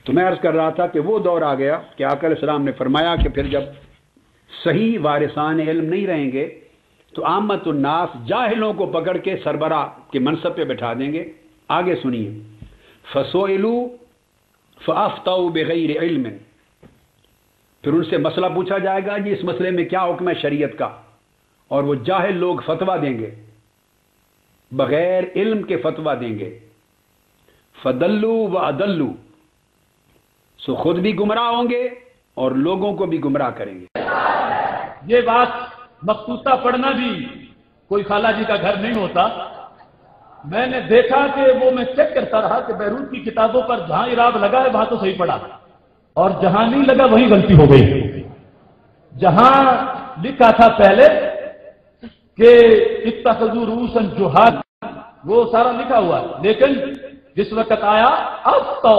تو میں عرض کر رہا تھا کہ وہ دور آ گیا کہ آقا علیہ السلام نے فرمایا کہ پھر جب صحیح وارثان علم نہیں رہیں گے تو عامت الناس جاہلوں کو پکڑ کے سربراہ کے منصب پہ بٹھا دیں گے. آگے سنیے. فَسُئِلُوا فَأَفْتَوْا بِغَيْرِ عِلْمٍ، پھر ان سے مسئلہ پوچھا جائے گا جی اس مسئلے میں کیا حکم ہے شریعت کا، اور وہ جاہل لوگ فتویٰ دیں گے، بغیر علم کے فتویٰ دیں گے. فَضَلُّوا وَأَضَلُّوا، سو خود بھی گمراہ ہوں گے اور لوگوں کو بھی گمراہ کریں گے. یہ بات مخصوصہ پڑھنا بھی کوئی خالہ جی کا گھر نہیں ہوتا. میں نے دیکھا کہ وہ میں چیک کرتا رہا کہ بیرون کی کتابوں پر جہاں اعراب لگا ہے وہاں تو صحیح پڑھا، اور جہاں نہیں لگا وہیں غلطی ہو گئی. جہاں لکھا تھا پہلے کہ اتخذوا رؤوسا جہال، وہ سارا لکھا ہوا ہے، لیکن جس وقت آیا افتو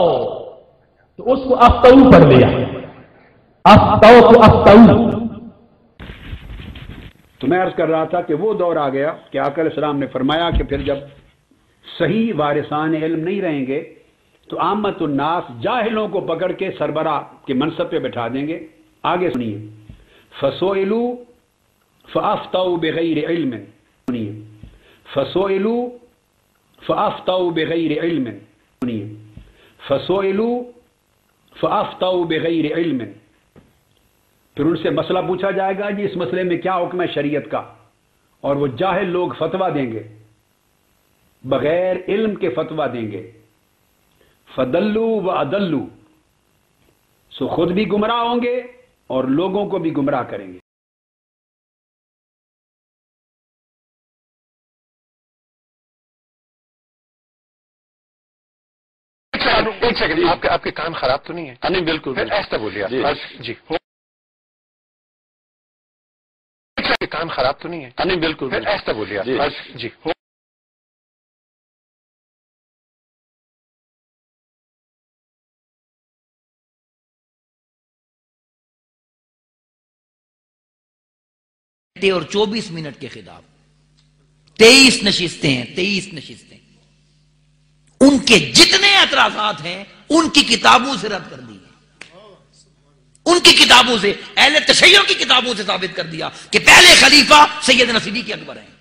تو اس کو افتو پڑھ لیا. افتو تو افتو. تو میں عرض کر رہا تھا کہ وہ دور آ گیا کہ آقا علیہ السلام نے فرمایا کہ پھر جب صحیح وارثان علم نہیں رہیں گے تو عامت الناس جاہلوں کو پکڑ کے سربراہ کے منصب پہ بٹھا دیں گے. آگے سنیے. فَسُئِلُوا فَأَفْتَوْا بِغَيْرِ عِلْمٍ، سنیے. فَسُئِلُوا فَأَفْتَوْا بِغَيْرِ عِلْمٍ، سنیے. فَسُئِلُوا فَأَفْتَوْا بِغَيْرِ عِلْمٍ، پھر ان سے مسئلہ پوچھا جائے گا جی اس مسئلے میں کیا حکم ہے شریعت کا، اور وہ جاہل لوگ فتویٰ دیں گے، بغیر علم کے فتویٰ دیں گے. فَضَلُّوا وَأَضَلُّوا، سو خود بھی گمراہ ہوں گے اور لوگوں کو بھی گمراہ کریں گے. ایک سیکنڈ، آپ کے کان خراب تو نہیں ہے؟ نہیں بالکل. ایسا بولیے جی. کان خراب تو نہیں ہے؟ نہیں بالکل. ایسا بولیے جی. اور 24 منٹ کے خطاب، 23 نشستیں ہیں، 23 نشستیں. ان کے جتنے اعتراضات ہیں ان کی کتابوں سے رد کر دی، ان کی کتابوں سے، اہل تشیع کی کتابوں سے ثابت کر دیا کہ پہلے خلیفہ سیدنا صدیق اکبر ہیں.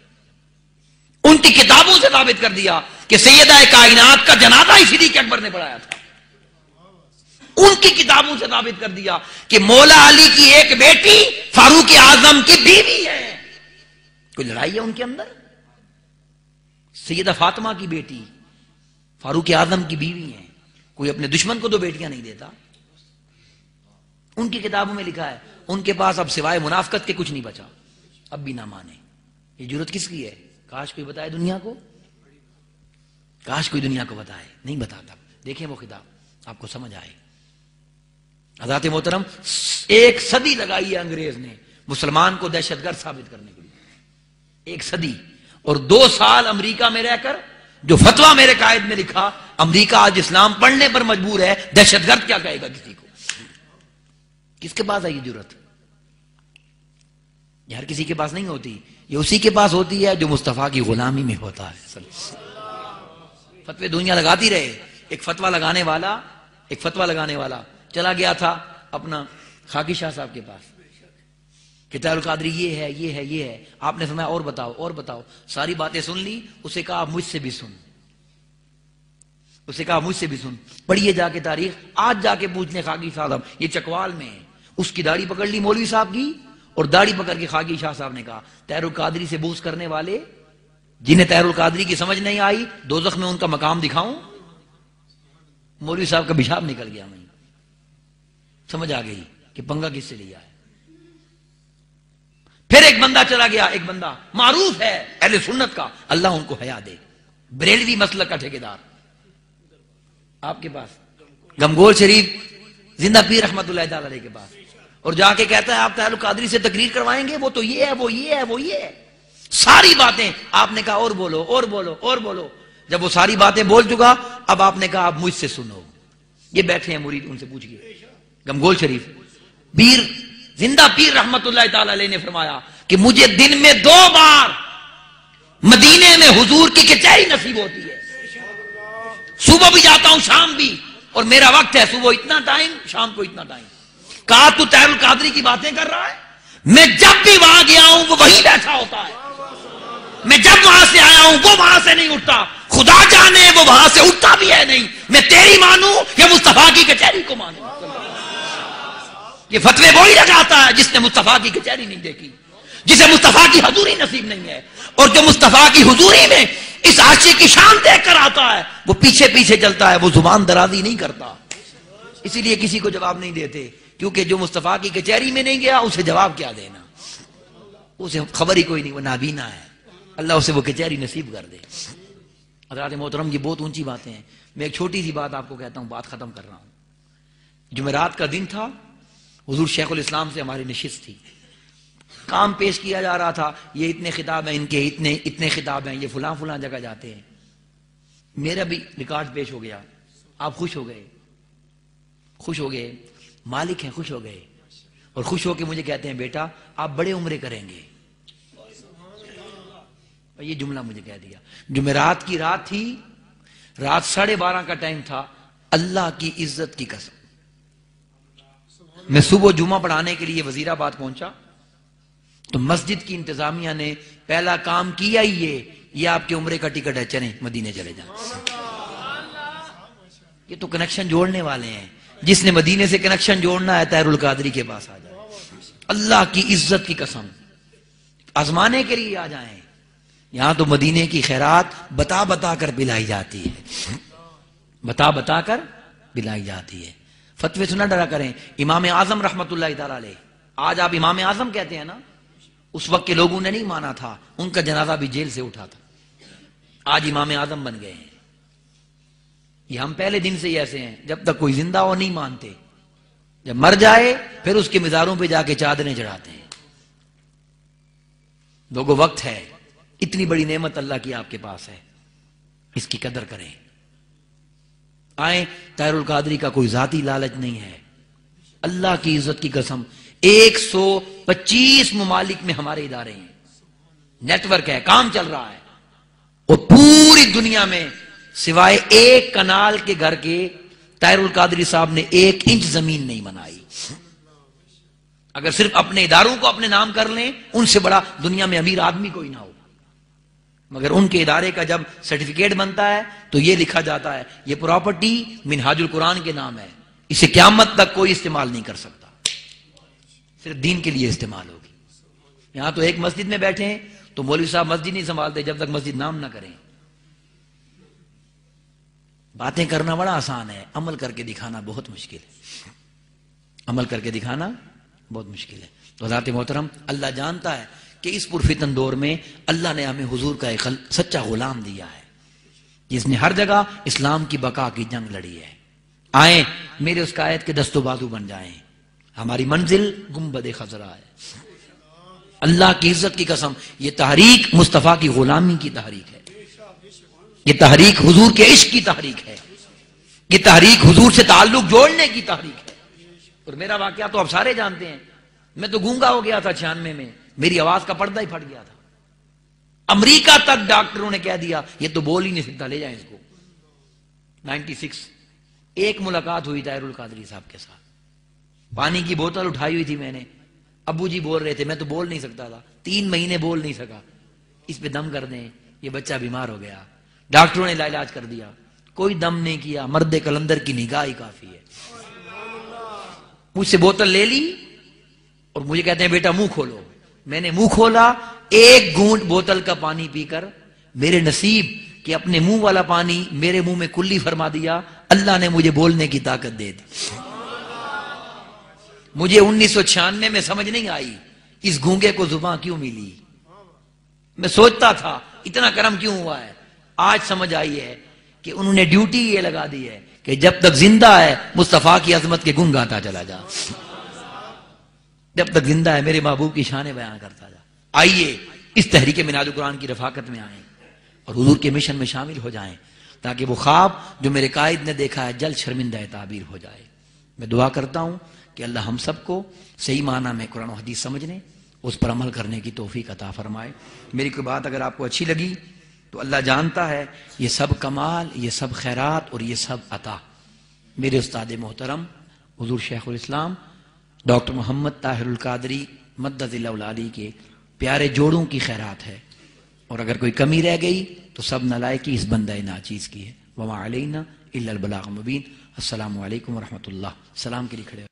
ان کی کتابوں سے ثابت کر دیا کہ سیدہ کائنات کا جنازہ ہی صدیق اکبر نے پڑھایا تھا. ان کی کتابوں سے ثابت کر دیا کہ مولا علی کی ایک بیٹی فاروق اعظم کی بیوی ہے. کوئی لڑائی ہے ان کے اندر؟ سیدہ فاطمہ کی بیٹی فاروق اعظم کی بیوی ہیں. کوئی اپنے دشمن کو دو بیٹیاں نہیں دیتا. ان کی کتابوں میں لکھا ہے. ان کے پاس اب سوائے منافقت کے کچھ نہیں بچا، اب بھی نہ مانے. یہ جرت کس کی ہے؟ کاش کوئی بتائے دنیا کو، کاش کوئی دنیا کو بتائے. نہیں بتاتا. دیکھیں وہ کتاب، آپ کو سمجھ آئے. حضرات محترم، 1 صدی لگائی ہے انگریز نے مسلمان کو دہشت گرد ثابت کرنے کے لیے. 1 صدی. اور 2 سال امریکہ میں رہ کر جو فتویٰ میرے قائد میں لکھا، امریکہ آج اسلام پڑھنے پر مجبور ہے. دہشت گرد کیا کہے گا کسی کو؟ کس کے پاس ہے یہ جرت؟ یہ ہر کسی کے پاس نہیں ہوتی، یہ اسی کے پاس ہوتی ہے جو مصطفیٰ کی غلامی میں ہوتا ہے. فتوے دنیا لگاتی رہے. ایک فتویٰ لگانے والا چلا گیا تھا اپنا خاکی شاہ صاحب کے پاس کہ طاہر القادری یہ ہے، یہ ہے، یہ ہے. آپ نے فرمایا اور بتاؤ. ساری باتیں سن لی. اسے کہا مجھ سے بھی سن. پڑھیے جا کے تاریخ. آج جا کے پوچھنے خاکی صاحب، یہ چکوال میں ہے. اس کی داڑھی پکڑ لی مولوی صاحب کی، اور داڑھی پکڑ کے خاکی شاہ صاحب نے کہا طاہر القادری سے بغض کرنے والے جنہیں طاہر القادری کی سمجھ نہیں آئی، دوزخ میں ان کا مقام دکھاؤں. مولوی صاحب کا پیشاب نکل گیا. میں سمجھ آ گئی کہ پنگا کس سے لیا ہے. پھر ایک بندہ چلا گیا، ایک بندہ معروف ہے اہل سنت کا، اللہ ان کو حیا دے، بریلوی مسلک کا ٹھیکیدار، آپ کے پاس گمگول شریف زندہ پیر رحمت اللہ تعالی علیہ کے پاس، اور جا کے کہتا ہے آپ طاہر القادری سے تقریر کروائیں گے، وہ تو یہ ہے، وہ یہ ہے، وہ یہ ہے. ساری باتیں آپ نے کہا اور بولو. جب وہ ساری باتیں بول چکا، اب آپ نے کہا آپ مجھ سے سنو. یہ بیٹھے ہیں مرید، ان سے پوچھئے. گمگول شریف زندہ پیر رحمت اللہ تعالی علیہ نے فرمایا کہ مجھے دن میں 2 بار مدینے میں حضور کی کچہری نصیب ہوتی ہے. صبح بھی جاتا ہوں، شام بھی. اور میرا وقت ہے صبح اتنا ٹائم، شام کو اتنا ٹائم. کہا تو طاہر القادری کی باتیں کر رہا ہے؟ میں جب بھی وہاں گیا ہوں وہ وہیں بیٹھا ہوتا ہے. میں جب وہاں سے آیا ہوں وہ وہاں سے نہیں اٹھتا. خدا جانے وہ وہاں سے اٹھتا بھی ہے نہیں. میں تیری مانوں یا مصطفیٰ کی کچہری کو مانوں؟ یہ فتوے وہی لگاتا ہے جس نے مصطفیٰ کی کچہری نہیں دیکھی، جسے مصطفیٰ کی حضوری نصیب نہیں ہے. اور جو مصطفیٰ کی حضوری میں اس عاشق کی شان دیکھ کر آتا ہے وہ پیچھے پیچھے چلتا ہے، وہ زبان درازی نہیں کرتا. اسی لیے کسی کو جواب نہیں دیتے، کیونکہ جو مصطفیٰ کی کچہری میں نہیں گیا اسے جواب کیا دینا، اسے خبر ہی کوئی نہیں، وہ نابینا ہے. اللہ اسے وہ کچہری نصیب کر دے. حضرات محترم، یہ بہت اونچی باتیں ہیں. میں ایک چھوٹی سی بات آپ کو کہتا ہوں، بات ختم کر رہا ہوں. جمعرات کا دن تھا، حضور شیخ الاسلام سے ہماری نشست تھی. کام پیش کیا جا رہا تھا، یہ اتنے خطاب ہیں، ان کے اتنے خطاب ہیں، یہ فلاں فلاں جگہ جاتے ہیں. میرا بھی ریکارڈ پیش ہو گیا. آپ خوش ہو گئے، خوش ہو گئے، مالک ہیں خوش ہو گئے، اور خوش ہو کے مجھے کہتے ہیں بیٹا آپ بڑے عمرے کریں گے. یہ جملہ مجھے کہہ دیا. جمعرات کی رات تھی، رات 12:30 کا ٹائم تھا. اللہ کی عزت کی قسم میں صبح جمعہ پڑھانے کے لیے وزیر آباد پہنچا تو مسجد کی انتظامیہ نے پہلا کام کیا ہی یہ آپ کے عمرے کا ٹکٹ ہے، چلیں مدینے چلے جائیں. یہ تو کنیکشن جوڑنے والے ہیں. جس نے مدینے سے کنیکشن جوڑنا ہے طاہر القادری کے پاس آ جائے. اللہ کی عزت کی قسم آزمانے کے لیے آ جائیں. یہاں تو مدینے کی خیرات بتا بتا کر پلائی جاتی ہے، بتا بتا کر پلائی جاتی ہے. فتوے سے نہ ڈرا کریں. امام اعظم رحمت اللہ تعالی علیہ، آج آپ امام اعظم کہتے ہیں نا، اس وقت کے لوگوں نے نہیں مانا تھا، ان کا جنازہ بھی جیل سے اٹھا تھا. آج امام اعظم بن گئے ہیں. یہ ہم پہلے دن سے ہی ایسے ہیں، جب تک کوئی زندہ ہو نہیں مانتے، جب مر جائے پھر اس کے مزاروں پہ جا کے چادریں چڑھاتے ہیں. لوگوں وقت ہے، اتنی بڑی نعمت اللہ کی آپ کے پاس ہے، اس کی قدر کریں. آئیں، طاہر القادری کا کوئی ذاتی لالچ نہیں ہے. اللہ کی عزت کی قسم 125 ممالک میں ہمارے ادارے ہیں، نیٹ ورک ہے، کام چل رہا ہے. اور پوری دنیا میں سوائے ایک کنال کے گھر کے طاہر القادری صاحب نے 1 انچ زمین نہیں بنائی. اگر صرف اپنے اداروں کو اپنے نام کر لیں، ان سے بڑا دنیا میں امیر آدمی کوئی نہ ہو، مگر ان کے ادارے کا جب سرٹیفکیٹ بنتا ہے تو یہ لکھا جاتا ہے یہ پراپرٹی منہاج القرآن کے نام ہے، اسے قیامت تک کوئی استعمال نہیں کر سکتا، صرف دین کے لیے استعمال ہوگی. یہاں تو ایک مسجد میں بیٹھے ہیں تو مولوی صاحب مسجد نہیں سنبھالتے جب تک مسجد نام نہ کریں. باتیں کرنا بڑا آسان ہے، عمل کر کے دکھانا بہت مشکل ہے. عمل کر کے دکھانا بہت مشکل ہے. تو حضرات محترم، اللہ جانتا ہے کہ اس پرفتن دور میں اللہ نے ہمیں حضور کا ایک سچا غلام دیا ہے جس نے ہر جگہ اسلام کی بقا کی جنگ لڑی ہے. آئیں میرے اس قائد کے دست و بازو بن جائیں. ہماری منزل گنبد خضرا ہے. اللہ کی عزت کی قسم یہ تحریک مصطفیٰ کی غلامی کی تحریک ہے، یہ تحریک حضور کے عشق کی تحریک ہے، یہ تحریک حضور سے تعلق جوڑنے کی تحریک ہے. اور میرا واقعہ تو آپ سارے جانتے ہیں. میں تو گونگا ہو گیا تھا 96 میں، میری آواز کا پردہ ہی پھٹ گیا تھا. امریکہ تک ڈاکٹروں نے کہہ دیا یہ تو بول ہی نہیں سکتا، لے جائیں اس کو. 96 ایک ملاقات ہوئی طاہر القادری صاحب کے ساتھ، پانی کی بوتل اٹھائی ہوئی تھی میں نے. ابو جی بول رہے تھے، میں تو بول نہیں سکتا تھا، 3 مہینے بول نہیں سکا. اس پہ دم کر دیں، یہ بچہ بیمار ہو گیا. ڈاکٹروں نے علاج کر دیا، کوئی دم نہیں کیا. مرد کلندر کی نگاہ ہی کافی ہے. مجھ سے بوتل لے لی اور مجھے کہتے ہیں بیٹا منہ کھولو. میں نے منہ کھولا، ایک گھونٹ بوتل کا پانی پی کر میرے نصیب کہ اپنے منہ والا پانی میرے منہ میں کلی فرما دیا. اللہ نے مجھے بولنے کی طاقت دے دی. مجھے 1996 میں سمجھ نہیں آئی اس گونگے کو زباں کیوں ملی. میں سوچتا تھا اتنا کرم کیوں ہوا ہے. آج سمجھ آئی ہے کہ انہوں نے ڈیوٹی یہ لگا دی ہے کہ جب تک زندہ ہے مصطفیٰ کی عظمت کے گن گاتا چلا جا. جب تک زندہ ہے میرے محبوب کی شان بیان کرتا جا. آئیے اس تحریک منہاج القرآن کی رفاقت میں آئیں اور حضور کے مشن میں شامل ہو جائیں تاکہ وہ خواب جو میرے قائد نے دیکھا ہے جلد شرمندہ تعبیر ہو جائے. میں دعا کرتا ہوں کہ اللہ ہم سب کو صحیح معنی میں قرآن و حدیث سمجھنے، اس پر عمل کرنے کی توفیق عطا فرمائے. میری کوئی بات اگر آپ کو اچھی لگی تو اللہ جانتا ہے یہ سب کمال، یہ سب خیرات اور یہ سب عطا میرے استاد محترم حضور شیخ الاسلام ڈاکٹر محمد طاہر القادری مدد اللہ العالی کے پیارے جوڑوں کی خیرات ہے، اور اگر کوئی کمی رہ گئی تو سب نالائقی اس بندہ ناچیز کی ہے۔ وما علینا الا البلاغ المبین۔ السلام علیکم ورحمۃ اللہ۔ سلام کے لیے کھڑے